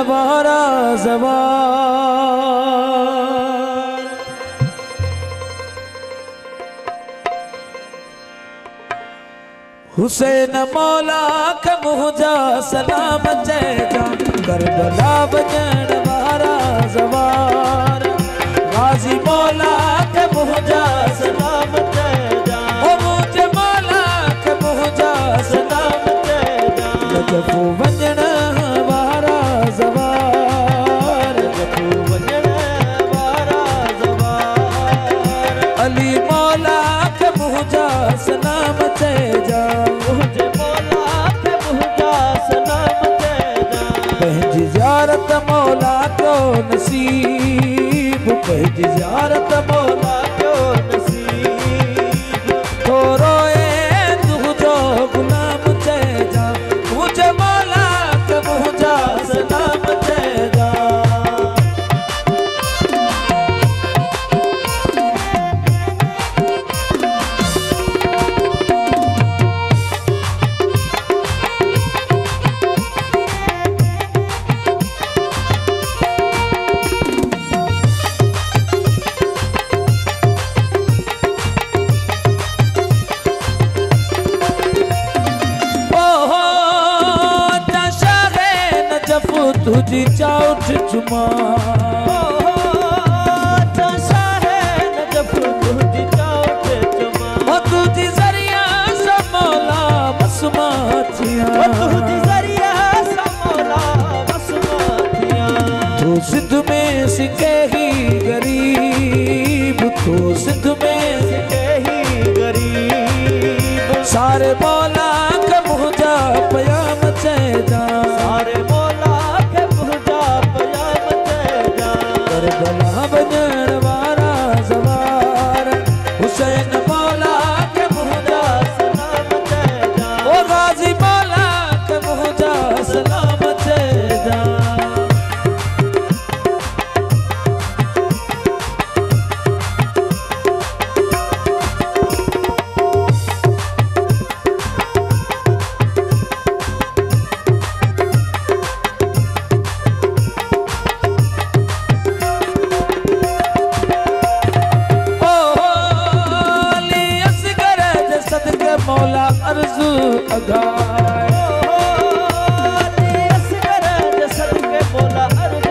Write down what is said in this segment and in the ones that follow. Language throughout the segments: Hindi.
वारा ज़वार। हुसैन मौला के मुझा सलाम चेजा करबला वजण वारा ज़वार। गाज़ी मौला के मुझा सलाम चेजा ओ मुझे मौला के मुझा सलाम चेजा जफ़ू वजण वारा ज़वार। जफ़ू वजण वारा ज़वार। अली मौला के मुझा सलाम चेजा मुझे मौला के मुझा सलाम चेजा। पंहिंजी ज़ियारत मौला को नसीब पंहिंजी ज़ियारत मौला को नसीब। थोरो तुझो गुलाम चेजा मुझे मौला के मुझा सलाम चेजा। तुझी चाउठ चुमा शाहे नजफ तुझी चाउठ चुमा ओ तुझी ज़रिया सा मौला मसमा थिया तुझी ज़रिया सा मौला मसमा थिया। तू सिंध में सिके ही गरीब तू सिंध में सिके ही गरीब। सारे मौला के मुझा पयाम चेजा सारे करबला वजण वारा ज़वार। हुसैन मौला के मुझा सलाम चेजा ओ गाज़ी मौला के मुझा सलाम चेजा। मौला अर्ज़ अगाए मौला अर्ज़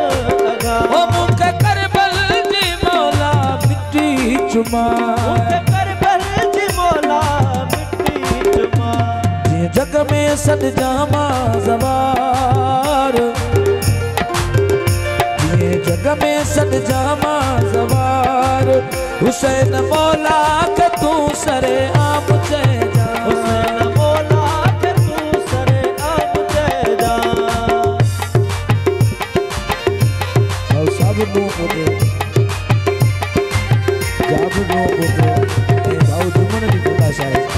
अगाए ओ मुझे करबल जी मौला मिट्टी चुमाए करबल जी मौला मिट्टी चुमाए। जे जग में सद जामा ज़वार जे जग में सद जामा ज़वार। हुसैन मौला के तू सरे आम चेजा हुसैन मौला के तू सरे आम चेजा। और सब लोग मुझे जब लोग मुझे ए भाऊ जुमन भी बोला शायद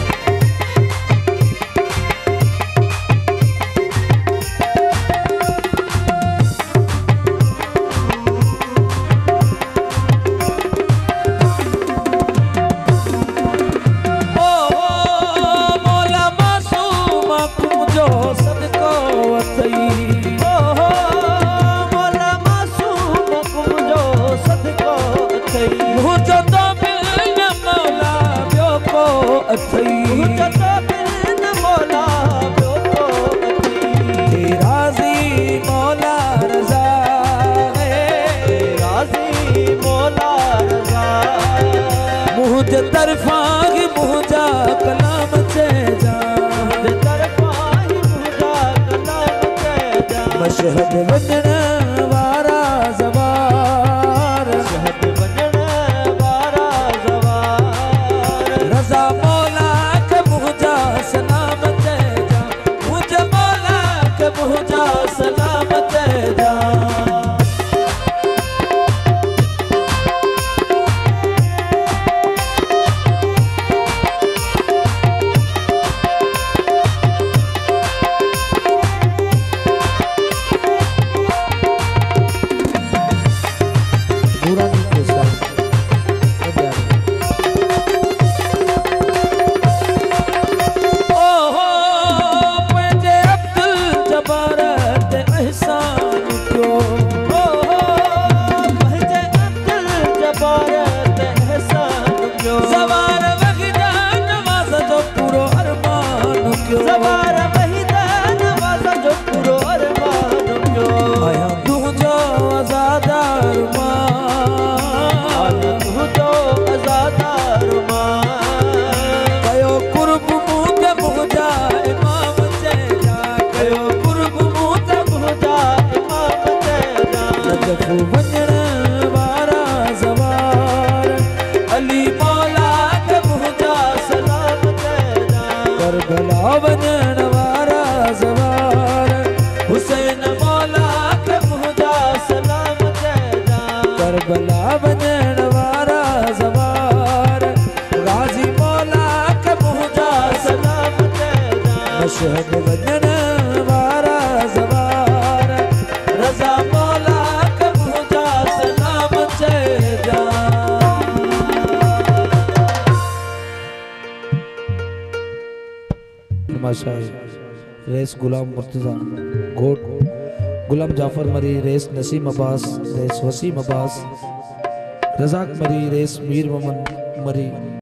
मुझो तो बिन मौला ॿियो को अथई मुझो तो बिन मौला ॿियो को अथई। राज़ी मौला रज़ा राज़ी मौला रज़ा मुझे तरफ़ा ही मुझा कलाम चेजा मुझे तरफ़ा ही मुझा कलाम चेजा। मशहद वजण वारा ज़वार मशहद वजण वारा ज़वार। रज़ा मौला के मुझा सलाम चेजा मुझे मौला के मुझा सलाम चेजा। तैफू वञण वारा ज़वार अली मौला के मुंहिंजा सलाम चइजा करबला वञण वारा ज़वार हुसैन मौला के मुंहिंजा सलाम चइजा करबला वञण वारा ज़वार गाज़ी मौला के मुंहिंजा सलाम चइजा मशहद वञण वारा ज़वार रज़ा मौला के मुंहिंजा सलाम चइजा। रेस गुलाम मुर्तज़ा घोट गुलाम जाफर मरी रेस नसीम अब्बास रेस वसीम अब्बास रज़ाक मरी रेस मीर मोहम्मद मरी।